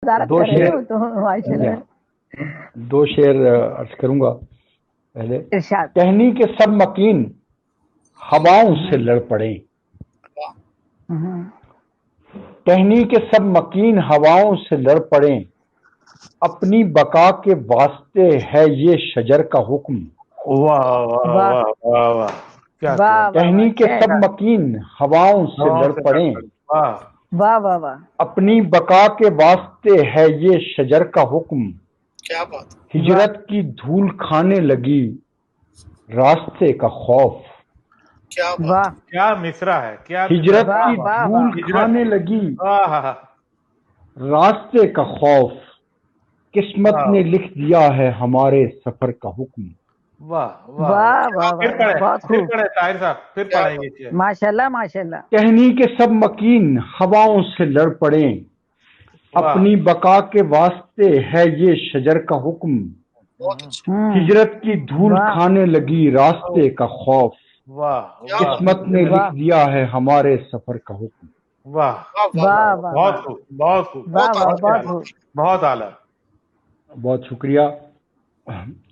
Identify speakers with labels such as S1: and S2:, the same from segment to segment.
S1: وزارت کر رہے ہو تو ماشاءاللہ.
S2: دو شعر عرض کروں گا. پہلے
S1: ارشاد.
S2: کہنی کے سب مکین ہواؤں سے لڑ پڑیں، کہنی کے سب مکین ہواؤں سے لڑ پڑیں، اپنی بقا کے واسطے ہے یہ شجر کا حکم.
S3: واہ واہ واہ واہ واہ، کیا
S2: کہنی کے سب مکین ہواؤں سے لڑ پڑیں،
S3: واہ
S1: واہ واہ واہ.
S2: اپنی بقا کے واسطے ہے یہ شجر کا حکم.
S4: کیا بات.
S2: ہجرت کی دھول کھانے لگی راستے کا خوف.
S4: کیا بات.
S1: واہ
S3: کیا مصرع ہے، کیا
S2: ہجرت
S1: واہ
S2: کی
S1: واہ
S2: دھول
S1: واہ.
S2: کھانے لگی
S3: واہ
S2: راستے کا خوف، قسمت نے لکھ دیا ہے ہمارے سفر کا حکم.
S3: واہ
S1: واہ
S3: واہ.
S1: واہ
S3: پھر
S1: واہ.
S3: پڑھیں،
S1: بہت
S3: پھر
S1: خوب.
S3: پڑھیں طاہر صاحب، پھر پڑھیں یہ چیز.
S1: ماشاءاللہ ماشاءاللہ.
S2: کہنی کے سب مکین ہواؤں سے لڑ پڑیں، اپنی بقا کے واسطے ہے یہ شجر کا حکم.
S4: بہت اچھا.
S2: ہجرت کی دھول
S1: واہ.
S2: کھانے لگی راستے کا خوف،
S3: واہ واہ
S2: قسمت نے لکھ دیا ہے ہمارے سفر کا حکم.
S3: واہ،
S1: واہ واہ
S3: بہت
S1: واہ.
S3: خوب، بہت خوب،
S1: واہ واہ.
S4: بہت
S1: بہت خوب.
S3: بہت اعلیٰ.
S2: بہت شکریہ.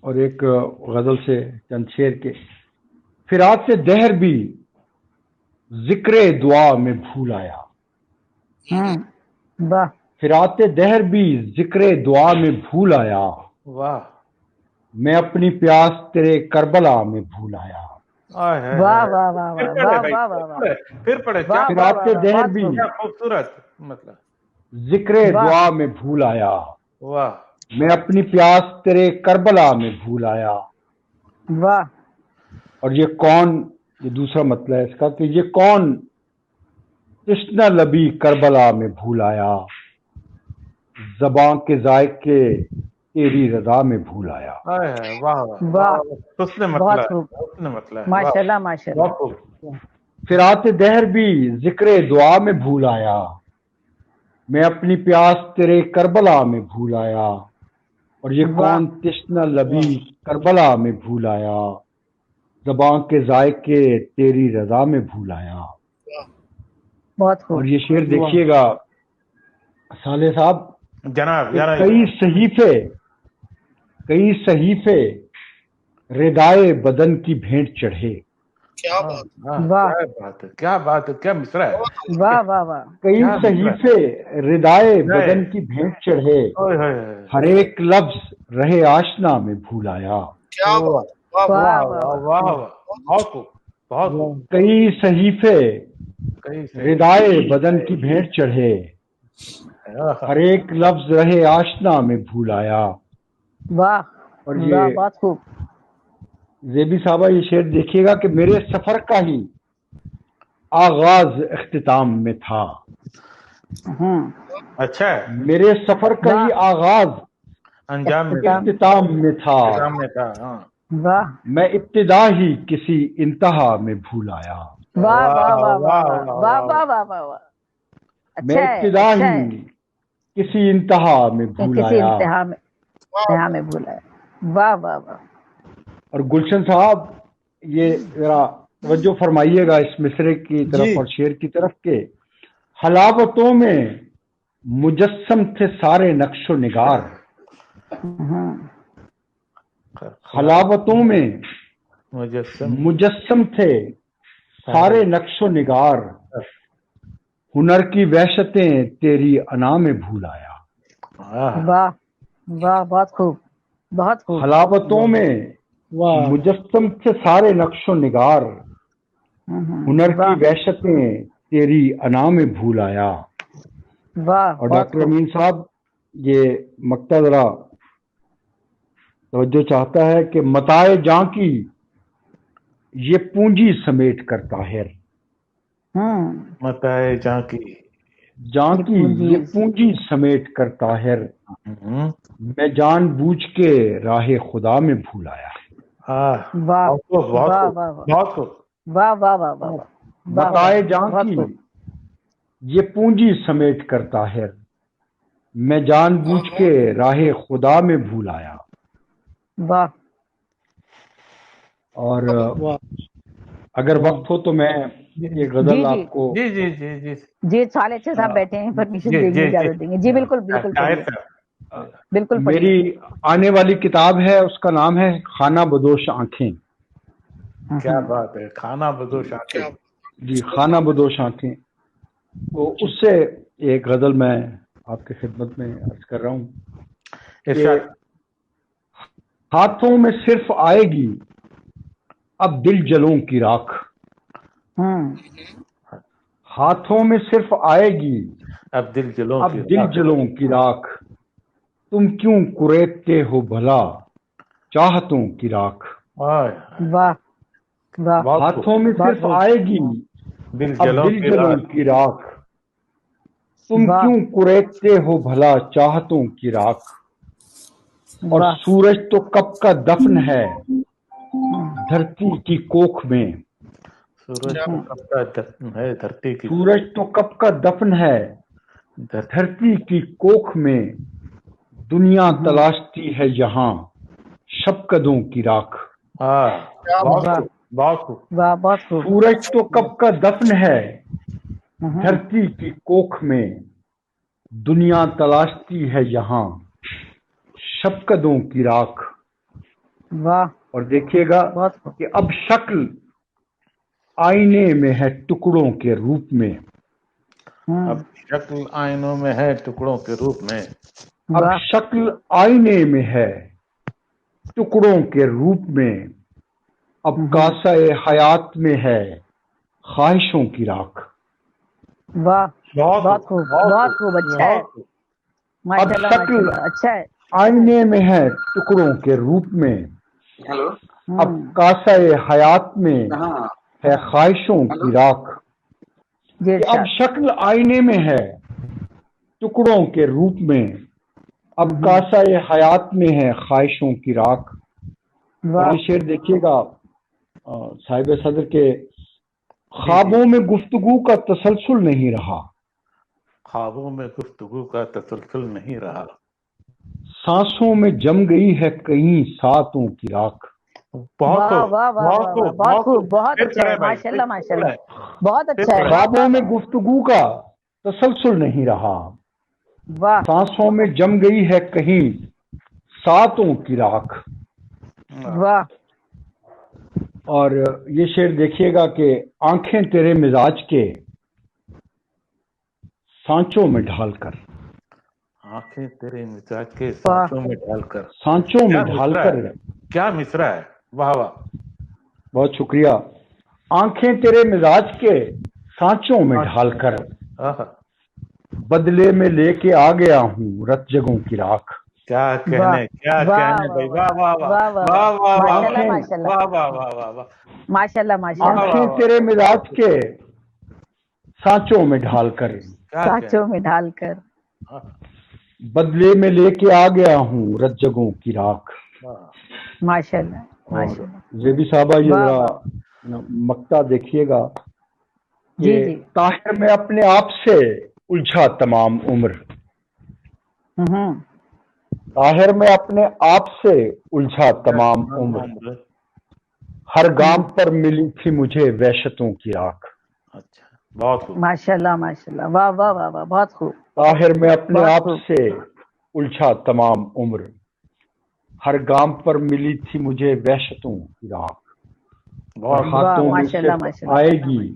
S2: اور ایک غزل سے چند شعر کے. فرات سے دہر بھی ذکر دعا میں بھول آیا،
S1: واہ
S2: فرات دہر بھی ذکر دعا میں بھول آیا،
S3: واہ
S2: میں اپنی پیاس تیرے کربلا میں بھول آیا.
S3: واہ
S1: واہ واہ واہ
S3: پھر
S1: واہ.
S3: پڑھے
S1: واہ
S3: بھائی،
S1: واہ واہ واہ.
S3: پھر پڑھے. کیا
S1: واہ واہ
S2: فرات
S1: واہ واہ.
S2: دہر
S1: بہت
S2: بھی
S1: خوب.
S3: کیا خوبصورت مطلب.
S2: ذکر
S1: واہ.
S2: دعا میں بھول آیا،
S3: واہ
S2: میں اپنی پیاس تیرے کربلا میں بھول آیا.
S1: واہ
S2: اور یہ کون، یہ دوسرا مطلب ہے اس کا کہ یہ کون تشنہ لبی کربلا میں بھول آیا، زباں کے ذائقے تیری رضا میں بھول آیا.
S3: واہ واہ
S1: واہ.
S3: حسن
S1: بہت
S3: مطلب،
S1: خوب.
S3: حسن مطلب.
S1: ماشاءاللہ ماشاءاللہ.
S3: بہت خوب.
S2: فرات دہر بھی ذکر دعا میں بھول آیا، میں اپنی پیاس تیرے کربلا میں بھول آیا. اور یہ کون تشنہ لبی کربلا میں بھول آیا، زباں کے ذائقے تیری رضا میں بھول آیا.
S1: بہت خوب.
S2: اور یہ شعر دیکھیے گا صالح صاحب،
S3: جناب
S2: کہ
S3: جناب.
S2: کئی صحیفے ردائے بدن کی بھینٹ چڑھے.
S4: کیا بات.
S1: واہ.
S3: کیا بات ہے، کیا بات ہے، کیا مصرع ہے.
S1: واہ واہ واہ.
S2: کئی
S3: کیا
S2: صحیفے ردائے بدن کی بھینٹ چڑھے،
S3: اوئے ہوئے ہوئے.
S2: ہر ایک لفظ رہے آشنا میں بھول آیا.
S4: کیا بات. واہ
S1: واہ
S3: واہ
S1: واہ
S3: واہ
S1: واہ.
S3: واہ واہ. بہت خوب، بہت خوب.
S2: کئی صحیفے
S3: کئی صحیح.
S2: ردائے بدن کی بھینٹ چڑھے، ہر ایک لفظ رہے آشنا میں بھول آیا.
S1: واہ
S2: اور
S1: واہ.
S2: یہ
S1: بہت خوب.
S2: زیبی صاحبہ یہ شعر دیکھیے گا کہ میرے سفر کا ہی آغاز اختتام میں تھا.
S3: اچھا ہے.
S2: میرے سفر کا ہی آغاز
S3: انجام میں
S2: اختتام میں تھا،
S3: سامنے تھا. ہاں
S1: واہ
S2: میں ابتدا ہی کسی انتہا میں بھول آیا.
S1: واہ واہ واہ واہ واہ واہ واہ واہ واہ.
S2: میں
S1: اچھا ہے
S2: ابتدا
S1: اچھا ہے.
S2: ہی کسی انتہا میں بھول
S1: کسی
S2: آیا.
S1: انتہا میں بھولا ہے. واہ واہ واہ.
S2: اور گلشن صاحب یہ ذرا توجہ فرمائیے گا اس مصرے کی طرف اور شعر کی طرف کہ حلاوتوں میں مجسم تھے سارے نقش و نگار. حلاوتوں میں مجسم تھے سارے نقش و نگار، ہنر کی وحشتیں تیری انا میں بھول آیا.
S1: واہ واہ. بہت خوب بہت خوب.
S2: حلاوتوں میں مجسم تھے سارے نقش و نگار، ہنر کی وحشتیں تیری انا میں بھول آیا.
S1: واہ.
S2: اور ڈاکٹر امین صاحب یہ مقطع ذرا توجہ چاہتا ہے کہ متاع جاں کی یہ پونجی سمیٹ کر طاہر،
S3: متاع جاں کی
S2: یہ پونجی سمیٹ کر طاہر، میں جان بوجھ کے راہ خدا میں بھول آیا.
S1: واہ
S3: بہت
S1: واہ
S3: خوب،
S1: واہ
S3: بہت خوب.
S1: واہ واہ واہ واہ.
S2: متاع جاں کی یہ پونجی سمیٹ کر طاہر، میں جان بوجھ کے راہ خدا میں بھول آیا.
S1: واہ.
S2: اور اگر وقت ہو تو میں یہ غزل
S1: جی،
S2: آپ کو
S3: جی جی جی جی
S1: جی صالح اچھا صاحب بیٹھے ہیں، پرمیشن
S3: جی
S1: دیں گے،
S3: جی
S1: اجازت دیں گے؟ جی بالکل بالکل
S3: شاعر
S1: پڑھیے،
S3: صاحب،
S1: بالکل پڑھیے۔
S2: میری آنے والی کتاب ہے، اس کا نام ہے خانہ بدوش آنکھیں۔
S3: کیا بات ہے، کھانا بدوش آنکھیں۔
S4: کیا
S2: جی، خانہ بدوش آنکھیں، تو اس سے ایک غزل میں آپ کی خدمت میں عرض کر رہا ہوں کہ
S3: ارشاد۔
S2: ہاتھوں میں صرف آئے گی اب دل جلوں کی راکھ،
S1: ہوں،
S2: ہاتھوں میں صرف آئے گی
S3: اب دل جلوں
S2: اب
S3: کی
S2: دل
S3: راکھ۔
S2: جلوں کی راکھ، تم کیوں کریدتے ہو بھلا چاہتوں کی راکھ،
S3: آئے،
S1: واہ واہ،
S3: بہت خوب۔
S2: ہاتھوں میں
S1: بہت
S2: صرف
S1: خوب،
S2: آئے گی
S3: دل
S2: اب
S3: جلوں
S2: دل
S3: کی
S2: جلوں
S3: راکھ۔
S2: کی راکھ، تم
S1: واہ
S2: کیوں کریدتے ہو بھلا چاہتوں کی راکھ، اور
S1: واہ،
S2: سورج تو کب کا دفن ہے دھرتی کی کوکھ میں،
S3: سورج تو کب کا دفن ہے دھرتی کی،
S2: سورج تو کب کا دفن ہے دھرتی کی کوکھ میں، دنیا تلاشتی ہے یہاں شبکدوں کی راکھ،
S3: ہاں، بہت
S1: واہ
S3: خوب بہت خوب۔
S1: واہ، بہت خوب،
S2: سورج تو کب کا دفن ہے
S1: ہوں،
S2: دھرتی کی کوکھ میں، دنیا تلاشتی ہے یہاں شبکدوں کی راکھ،
S1: واہ،
S2: اور دیکھیے گا
S1: بہت خوب،
S2: کہ اب شکل آئینے میں ہے ٹکڑوں کے روپ میں،
S3: اب شکل آئینوں میں ہے ٹکڑوں کے روپ میں،
S2: اب
S1: واہ
S2: شکل آئینے میں ہے ٹکڑوں کے روپ میں، اب کاسہ حیات میں ہے خواہشوں کی راکھ،
S1: واہ،
S3: بہت
S1: بہت
S3: خوب
S1: خوب، بہت خوب، اچھا ہے،
S3: بہت خوب۔
S1: ماشاء
S2: اب
S1: اللہ ماشاء
S2: شکل
S1: اللہ، اچھا ہے،
S2: آئینے میں ہے ٹکڑوں کے روپ میں، اب
S1: ہوں،
S2: کاسہ حیات میں ہے خواہشوں کی راکھ،
S1: جی
S2: کہ اب
S1: ارشاد،
S2: شکل آئینے میں ہے ٹکڑوں کے روپ میں، اب کاسہ حیات میں ہے خواہشوں کی راکھ، اور
S1: واہ
S2: یہ شعر دیکھیے گا صاحب صدر کے خوابوں میں گفتگو کا تسلسل نہیں رہا،
S3: خوابوں میں گفتگو کا تسلسل نہیں رہا،
S2: سانسوں میں جم گئی ہے کہیں ساتوں کی راکھ،
S3: بہت
S1: واہ
S3: خوب
S1: واہ واہ
S3: بہت
S1: واہ واہ،
S3: خوب
S1: بہت
S3: بہت
S1: خوب،
S3: خوب۔
S1: بہت
S3: پھر
S1: اچھا ہے،
S3: کریں بھائی،
S1: ماشاء
S3: پھر
S1: اللہ ماشاء اللہ،
S3: کریں،
S1: بہت
S3: پھر
S1: اچھا ہے،
S3: کریں۔
S1: واہ
S2: خوابوں
S1: واہ
S2: میں
S1: واہ
S2: گفتگو کا تسلسل نہیں رہا،
S1: واہ،
S2: سانسوں میں جم گئی ہے کہیں ساتوں کی راکھ،
S1: واہ
S2: اور یہ شعر دیکھیے گا کہ آنکھیں تیرے مزاج کے سانچوں میں ڈھال کر،
S3: آنکھیں تیرے مزاج کے
S1: واہ،
S3: سانچوں میں ڈال کر،
S2: سانچوں میں
S3: کیا
S2: ڈھال
S3: مصرع
S2: کر،
S3: ہے، کیا مصرع ہے، واہ واہ۔
S2: بہت شکریہ، آنکھیں تیرے مزاج کے سانچوں میں ڈھال کر،
S3: آہا،
S2: بدلے میں لے کے آ گیا ہوں رت جگوں کی راکھ،
S3: کیا
S1: واہ
S3: کہنے کیا
S1: واہ
S3: کہنے
S1: واہ
S3: بھائی، واہ واہ واہ
S1: واہ واہ
S3: واہ واہ واہ
S1: ماشاء اللہ
S2: آنکھیں
S1: ماشاء اللہ،
S3: واہ واہ واہ واہ واہ،
S1: ماشاء اللہ ماشاء
S3: واہ
S1: اللہ،
S3: واہ
S2: آنکھیں
S3: واہ،
S2: تیرے مزاج کے سانچوں میں ڈھال کر،
S3: کیا
S1: سانچوں میں ڈھال کر،
S3: کہنے،
S2: بدلے میں لے کے آ گیا ہوں رت جگوں کی راکھ،
S1: ماشاء اللہ
S2: اور
S1: ماشاء اللہ،
S2: زیبی صاحبہ یہ
S1: واہ
S2: ذرا
S1: واہ،
S2: مقطع دیکھیے گا کہ
S1: جی جی،
S2: طاہر میں اپنے آپ سے الجھا تمام عمر،
S1: ہوں،
S2: طاہر میں اپنے آپ سے الجھا تمام عمر، ہر گام پر ملی تھی مجھے وحشتوں کی راکھ،
S3: اچھا، بہت خوب،
S1: ماشاء اللہ ماشاء اللہ، واہ واہ واہ واہ، بہت خوب،
S2: طاہر میں اپنے
S1: بہت
S2: آپ
S1: خوب،
S2: سے الجھا تمام عمر، ہر گام پر ملی تھی مجھے وحشتوں کی راکھ، اور
S3: بہت خوب،
S1: واہ
S2: ہاتھوں میں
S1: ماشاء اللہ
S2: صرف
S1: ماشاء اللہ،
S2: آئے گی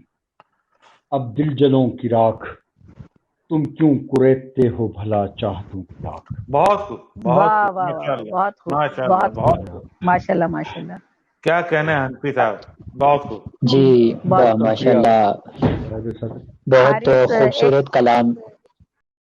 S2: اب دل جلوں کی راکھ، تم کیوں کریدتے ہو بھلا چاہتوں کی راکھ،
S3: بہت خوب، بہت
S1: واہ
S3: خوب،
S1: واہ واہ
S3: ماشاء
S1: واہ،
S3: اللہ
S1: بہت خوب،
S3: ماشاء اللہ،
S1: بہت خوب،
S3: بہت خوب،
S1: ماشاء اللہ ماشاء اللہ،
S3: کیا کہنے ہیں حنفی صاحب، بہت خوب۔
S5: جی
S1: بہت
S5: ماشاء
S2: شکریہ
S5: اللہ،
S2: صاحب صدر۔
S5: بہت
S1: حارث
S5: خوبصورت کلام